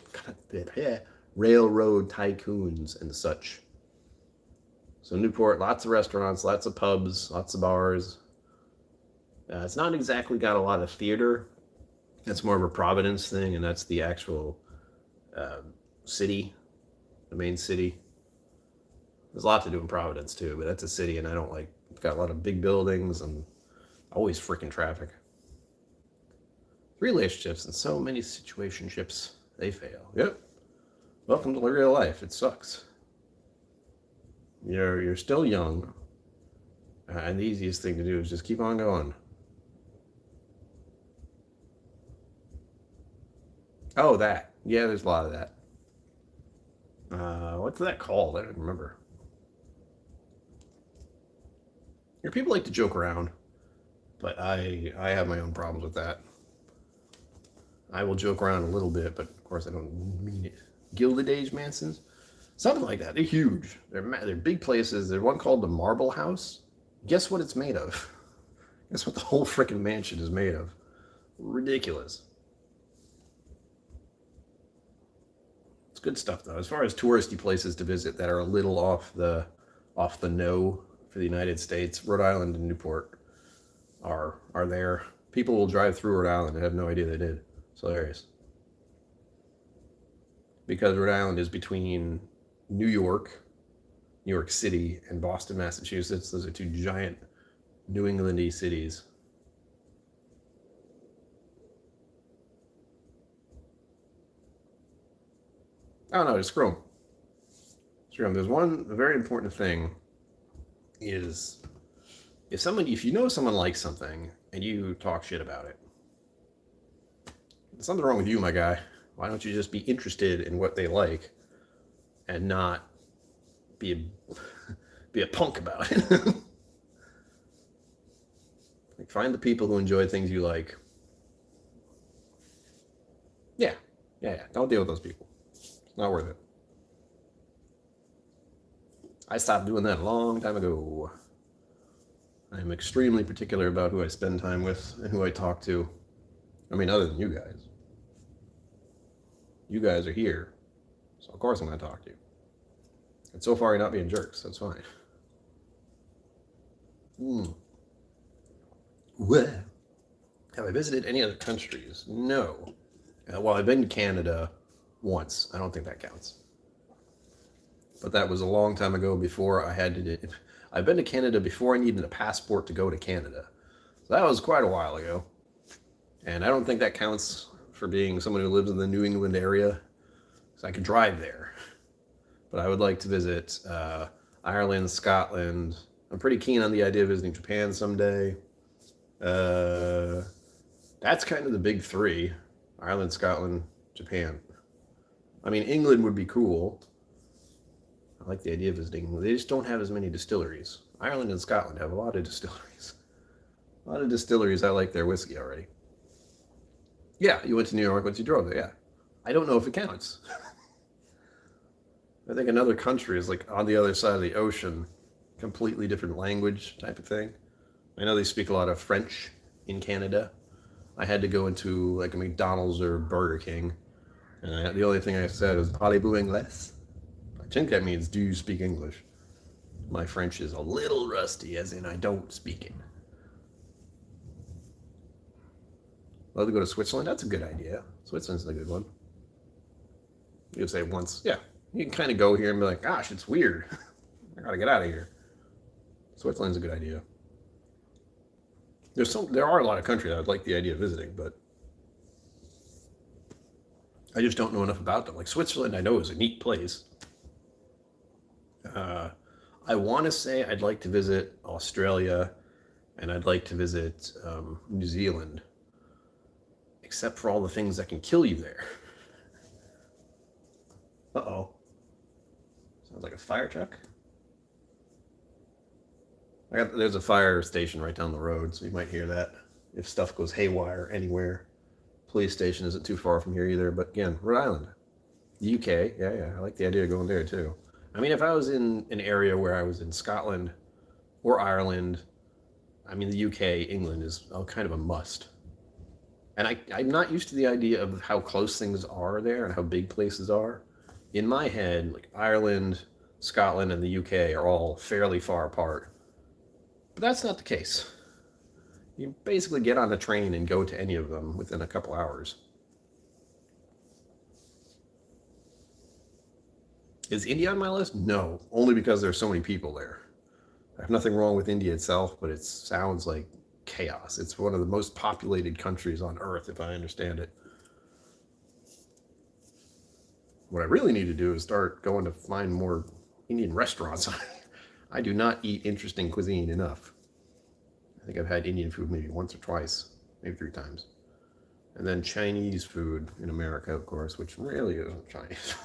tycoons and such. So Newport, lots of restaurants, lots of pubs, lots of bars. It's not exactly got a lot of theater. That's more of a Providence thing, and that's the actual city, the main city. There's a lot to do in Providence too, but that's a city, and it's got a lot of big buildings and always freaking traffic. Relationships and so many situationships, they fail. Yep. Welcome to real life. It sucks. You're still young, and the easiest thing to do is just keep on going. Oh, that. Yeah, there's a lot of that. What's that called? I don't remember. People like to joke around, but I have my own problems with that. I will joke around a little bit, but of course I don't mean it. Gilded Age mansions? Something like that. They're huge. They're big places. There's one called the Marble House. Guess what it's made of? Guess what the whole freaking mansion is made of? Ridiculous. It's good stuff though. As far as touristy places to visit that are a little off the know for the United States, Rhode Island and Newport are there. People will drive through Rhode Island and have no idea they did. It's hilarious. Because Rhode Island is between New York City, and Boston, Massachusetts. Those are two giant New England-y cities. Oh no, just screw them. There's one very important thing is if you know someone likes something and you talk shit about it, there's something wrong with you, my guy. Why don't you just be interested in what they like and not be a punk about it? Like, find the people who enjoy things you like. Yeah. Don't deal with those people. It's not worth it. I stopped doing that a long time ago. I'm extremely particular about who I spend time with and who I talk to. I mean, other than you guys. You guys are here, so of course I'm going to talk to you. And so far, you're not being jerks. That's fine. Well, have I visited any other countries? No. Well, I've been to Canada once. I don't think that counts. But that was a long time ago before I had to... I've been to Canada before I needed a passport to go to Canada. So that was quite a while ago. And I don't think that counts for being someone who lives in the New England area. So I could drive there. But I would like to visit Ireland, Scotland. I'm pretty keen on the idea of visiting Japan someday. That's kind of the big three. Ireland, Scotland, Japan. I mean, England would be cool. I like the idea of visiting. They just don't have as many distilleries. Ireland and Scotland have a lot of distilleries. A lot of distilleries. I like their whiskey already. Yeah, you went to New York once you drove there, yeah. I don't know if it counts. I think another country is like on the other side of the ocean, completely different language type of thing. I know they speak a lot of French in Canada. I had to go into like a McDonald's or Burger King, and the only thing I said was "Parlez-vous anglais?" I think that means "Do you speak English?" My French is a little rusty, as in I don't speak it. Love to go to Switzerland. That's a good idea. Switzerland's a good one. You could say once, yeah. You can kind of go here and be like, gosh, it's weird. I gotta get out of here. Switzerland's a good idea. There are a lot of countries I'd like the idea of visiting, but I just don't know enough about them. Like Switzerland, I know is a neat place. I want to say I'd like to visit Australia, and I'd like to visit New Zealand. Except for all the things that can kill you there. Uh-oh. Sounds like a fire truck. There's a fire station right down the road, so you might hear that if stuff goes haywire anywhere. Police station isn't too far from here either, but again, Rhode Island, the UK, yeah, I like the idea of going there too. I mean, if I was in an area where I was in Scotland or Ireland, I mean, the UK, England is kind of a must. And I'm not used to the idea of how close things are there and how big places are. In my head, like Ireland, Scotland, and the UK are all fairly far apart. But that's not the case. You basically get on a train and go to any of them within a couple hours. Is India on my list? No, only because there's so many people there. I have nothing wrong with India itself, but it sounds like chaos. It's one of the most populated countries on earth, if I understand it. What I really need to do is start going to find more Indian restaurants. I do not eat interesting cuisine enough. I think I've had Indian food maybe once or twice, maybe 3 times. And then Chinese food in America, of course, which really isn't Chinese.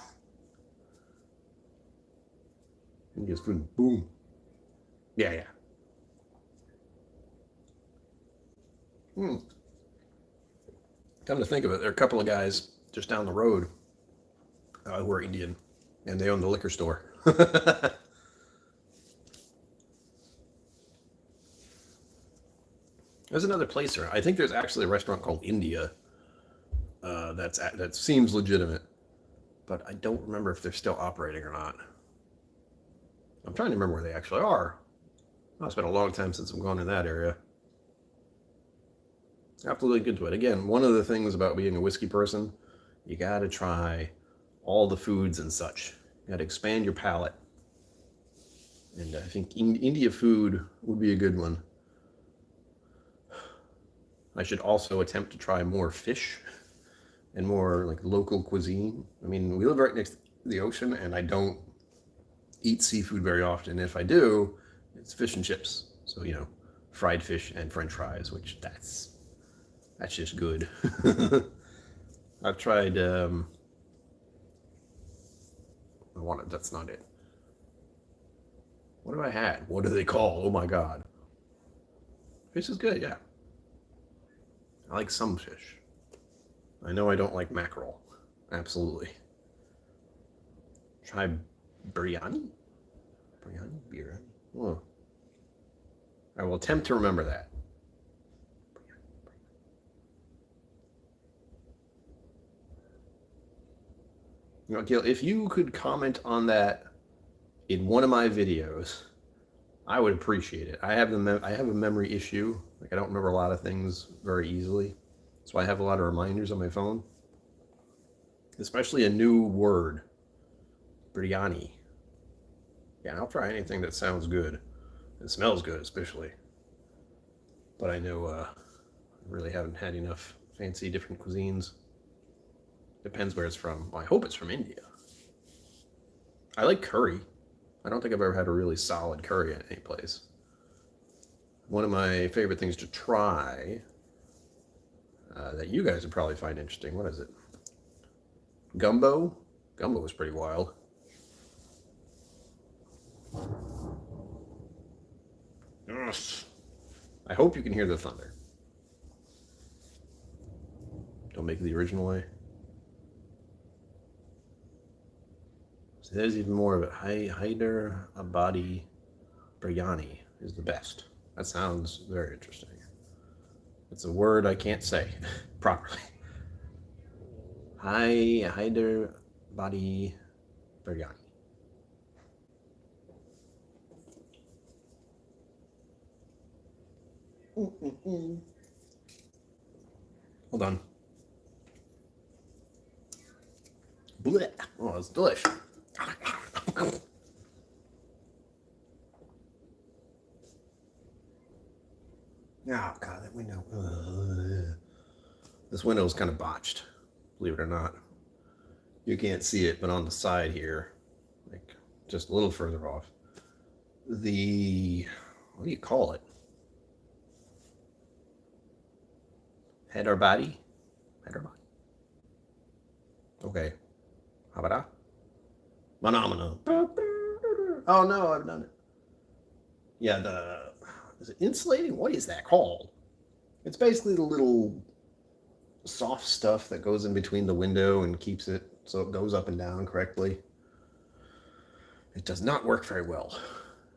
India's food, boom. Yeah. Come to think of it, there are a couple of guys just down the road who are Indian, and they own the liquor store. There's another place there. I think there's actually a restaurant called India that seems legitimate, but I don't remember if they're still operating or not. I'm trying to remember where they actually are. Oh, it's been a long time since I've gone in that area. I have to look into it. Again, one of the things about being a whiskey person, you got to try all the foods and such. You got to expand your palate. And I think India food would be a good one. I should also attempt to try more fish and more like local cuisine. I mean, we live right next to the ocean, and I don't eat seafood very often. If I do, it's fish and chips. So, fried fish and French fries, which that's just good. I've tried. That's not it. What have I had? What do they call? Oh my God. Fish is good, yeah. I like some fish. I know I don't like mackerel. Absolutely. Try biryani? Biryani? Oh. I will attempt to remember that. Gil, if you could comment on that in one of my videos, I would appreciate it. I have a memory issue. Like, I don't remember a lot of things very easily. So I have a lot of reminders on my phone. Especially a new word. Biryani. Yeah, I'll try anything that sounds good. It smells good, especially. But I know I really haven't had enough fancy different cuisines. Depends where it's from. Well, I hope it's from India. I like curry. I don't think I've ever had a really solid curry at any place. One of my favorite things to try that you guys would probably find interesting. What is it? Gumbo? Gumbo was pretty wild. Ugh. I hope you can hear the thunder. Don't make it the original way. So there's even more of it. Hyder Abadi Biryani is the best. That sounds very interesting. It's a word I can't say properly. Hyder Abadi Biryani. Hold on. Blech. Oh, it's delicious. Oh, God, that window. This window is kind of botched, believe it or not. You can't see it, but on the side here, like just a little further off, what do you call it? Head or body? Head or body. Okay. How about that? Phenomena. Oh no, I've done it. Yeah, Is it insulating? What is that called? It's basically the little soft stuff that goes in between the window and keeps it so it goes up and down correctly. It does not work very well.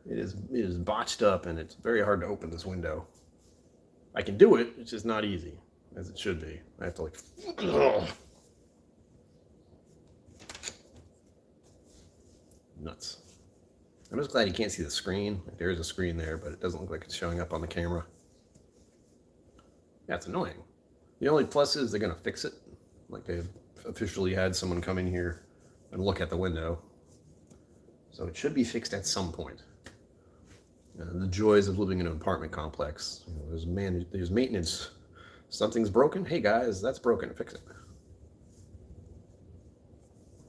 It is botched up, and it's very hard to open this window. I can do it, it's just not easy, as it should be. I have to like... Ugh. Nuts. I'm just glad you can't see the screen. Like, there is a screen there, but it doesn't look like it's showing up on the camera. That's annoying. The only plus is they're going to fix it. Like, they've officially had someone come in here and look at the window. So it should be fixed at some point. The joys of living in an apartment complex. You know, there's maintenance. Something's broken. Hey guys, that's broken. Fix it.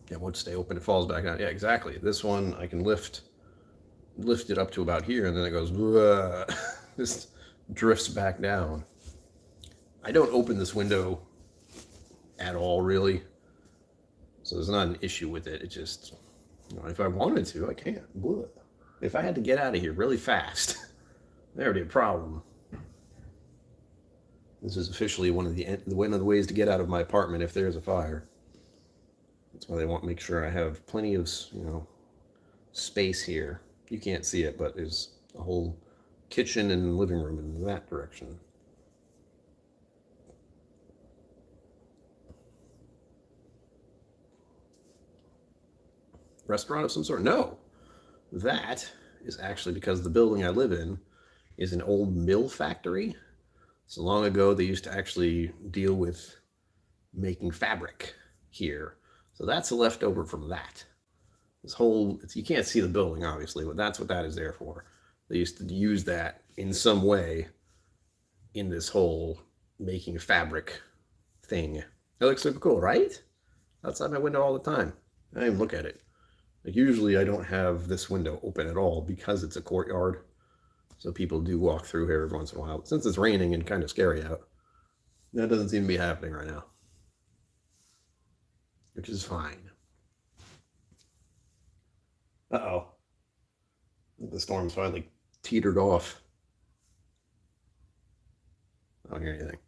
Yeah, it won't stay open. It falls back down. Yeah, exactly. This one I can lift it up to about here, and then it goes just drifts back down. I don't open this window at all, really. So there's not an issue with it. It just, you know, if I wanted to, I can't. If I had to get out of here really fast, there would be a problem. This is officially one of the ways to get out of my apartment if there's a fire. That's why they want to make sure I have plenty of, you know, space here. You can't see it, but there's a whole kitchen and living room in that direction. Restaurant of some sort? No. That is actually because the building I live in is an old mill factory. So long ago, they used to actually deal with making fabric here. So that's a leftover from that. This whole, you can't see the building, obviously, but that's what that is there for. They used to use that in some way in this whole making fabric thing. It looks super cool, right? Outside my window all the time. I don't even look at it. Like, usually I don't have this window open at all because it's a courtyard. So people do walk through here every once in a while. But since it's raining and kind of scary out, that doesn't seem to be happening right now. Which is fine. Uh-oh. The storm's finally teetered off. I don't hear anything.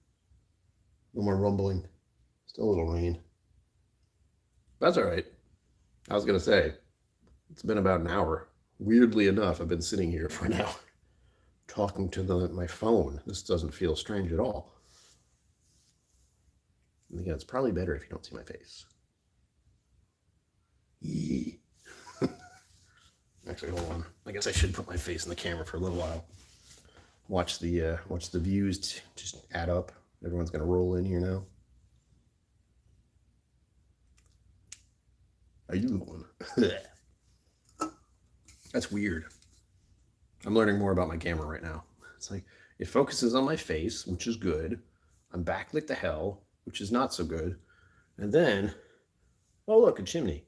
No more rumbling. Still a little rain. That's all right. I was going to say, it's been about an hour. Weirdly enough, I've been sitting here for an hour talking to my phone. This doesn't feel strange at all. And again, it's probably better if you don't see my face. Actually, hold on. I guess I should put my face in the camera for a little while. Watch the views just add up. Everyone's going to roll in here now. How you doing? That's weird. I'm learning more about my camera right now. It's like, it focuses on my face, which is good. I'm backlit to hell, which is not so good. And then, oh look, a chimney.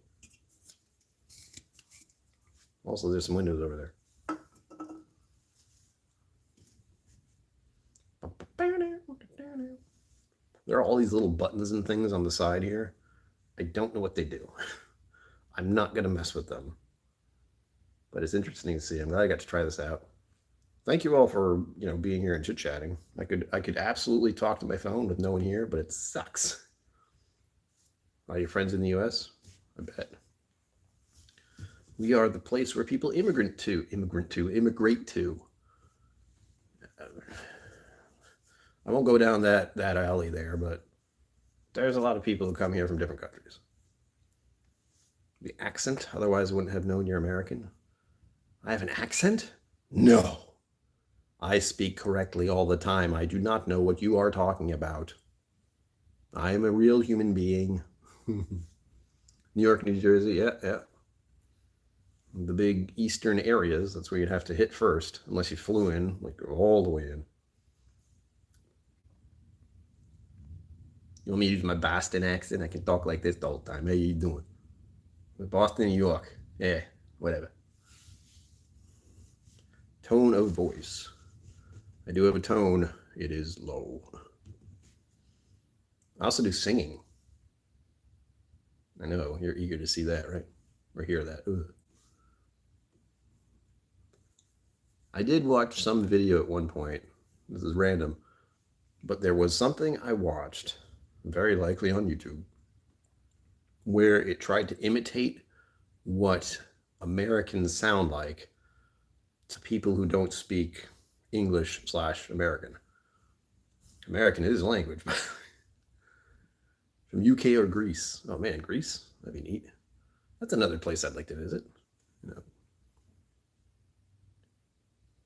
Also, there's some windows over there. There are all these little buttons and things on the side here. I don't know what they do. I'm not going to mess with them. But it's interesting to see. I'm glad I got to try this out. Thank you all for, you know, being here and chit-chatting. I could absolutely talk to my phone with no one here, but it sucks. Are your friends in the US? I bet. We are the place where people immigrate to. I won't go down that alley there, but there's a lot of people who come here from different countries. The accent, otherwise I wouldn't have known you're American. I have an accent? No. I speak correctly all the time. I do not know what you are talking about. I am a real human being. New York, New Jersey, yeah. The big eastern areas, that's where you'd have to hit first, unless you flew in, like all the way in. You want me to use my Boston accent? I can talk like this the whole time. How you doing? Boston, New York. Yeah, whatever. Tone of voice. I do have a tone. It is low. I also do singing. I know, you're eager to see that, right? Or hear that. Ugh. I did watch some video at one point. This is random, but there was something I watched, very likely on YouTube, where it tried to imitate what Americans sound like to people who don't speak English/American. American is language. From UK or Greece. Oh man, Greece? That'd be neat. That's another place I'd like to visit. You know.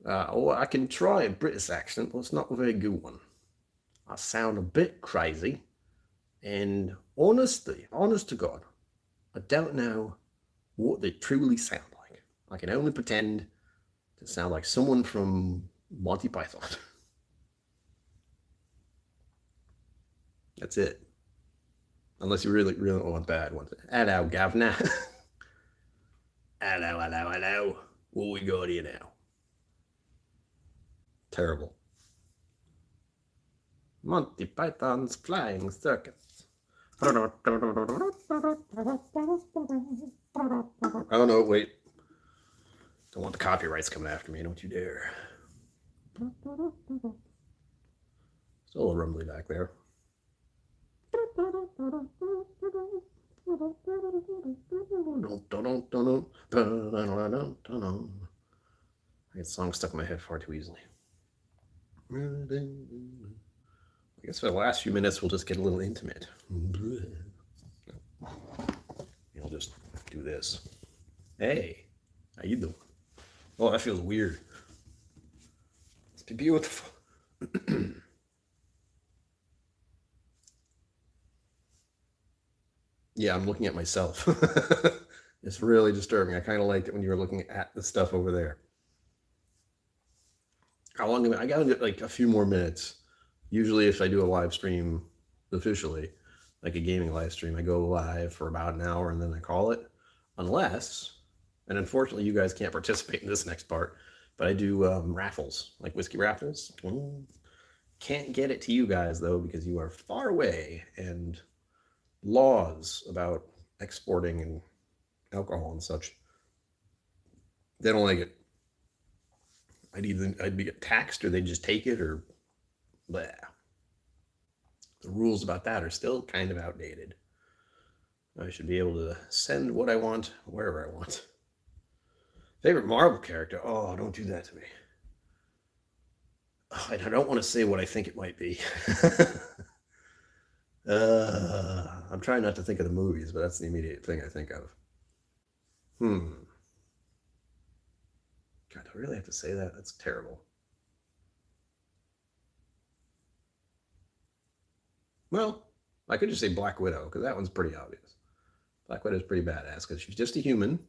I can try a British accent, but it's not a very good one. I sound a bit crazy. And honest to God, I don't know what they truly sound like. I can only pretend to sound like someone from Monty Python. That's it. Unless you really, really want bad ones. Hello, governor. Hello. What we got here now? Terrible. Monty Python's Flying Circus. Oh no, wait. Don't want the copyrights coming after me, don't you dare. Still a little rumbly back there. I get songs stuck in my head far too easily. I guess for the last few minutes we'll just get a little intimate. I'll just do this. Hey, how you doing? Oh, that feels weird. It's beautiful. Yeah, I'm looking at myself. It's really disturbing. I kind of liked it when you were looking at the stuff over there. How long? I gotta get like a few more minutes. Usually, if I do a live stream officially, like a gaming live stream, I go live for about an hour and then I call it. Unless, and unfortunately, you guys can't participate in this next part, but I do raffles, like whiskey raffles. Can't get it to you guys though because you are far away, and laws about exporting and alcohol and such, they don't like it. I'd be taxed or they'd just take it or blah. The rules about that are still kind of outdated. I should be able to send what I want wherever I want. Favorite Marvel character? Oh, don't do that to me. Oh, I don't want to say what I think it might be. I'm trying not to think of the movies, but that's the immediate thing I think of. God, do I really have to say that? That's terrible. Well, I could just say Black Widow, because that one's pretty obvious. Black Widow's pretty badass, because she's just a human.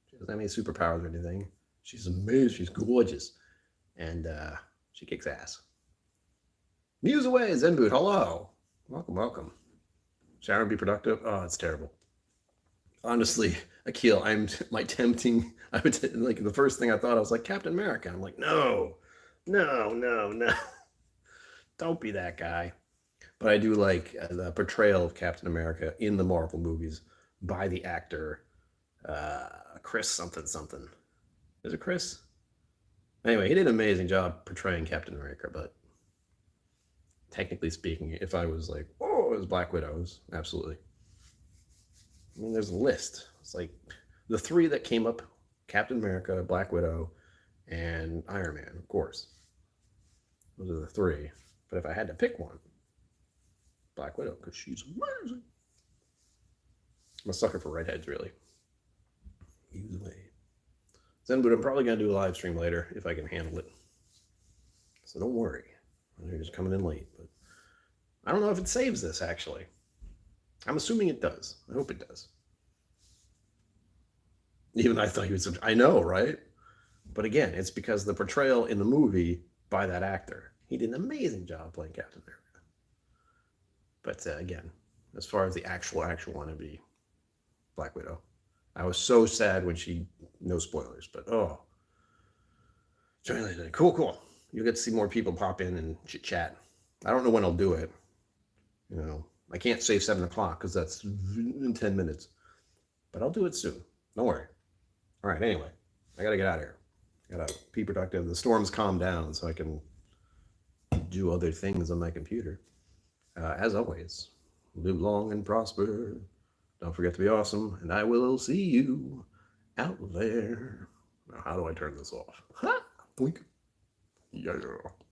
She doesn't have any superpowers or anything. She's amazing. She's gorgeous. And she kicks ass. Muse away, Zen Boot. Hello. Welcome. Sharon, be productive. Oh, it's terrible. Honestly, Akil, I would like the first thing I thought I was like Captain America. I'm like, no. Don't be that guy. But I do like the portrayal of Captain America in the Marvel movies by the actor Chris something. Is it Chris? Anyway, he did an amazing job portraying Captain America, but technically speaking, if I was like, oh, it was Black Widows, absolutely. I mean, there's a list. It's like the three that came up: Captain America, Black Widow, and Iron Man, of course. Those are the three. But if I had to pick one, Black Widow, because she's amazing. I'm a sucker for redheads, really. Use away. Zenwood, I'm probably going to do a live stream later if I can handle it. So don't worry. You're just coming in late. But I don't know if it saves this, actually. I'm assuming it does. I hope it does. Even I thought he was... I know, right? But again, it's because the portrayal in the movie by that actor. He did an amazing job playing Captain America. But again, as far as the actual one, it'd be Black Widow. I was so sad when she... No spoilers, but oh. Cool. You'll get to see more people pop in and chit-chat. I don't know when I'll do it. You know, I can't say 7 o'clock because that's in 10 minutes. But I'll do it soon. Don't worry. All right, anyway. I got to get out of here. Gotta be productive. The storm's calmed down, so I can do other things on my computer. As always, live long and prosper. Don't forget to be awesome, and I will see you out there. Now, how do I turn this off? Ha! Blink. Yeah.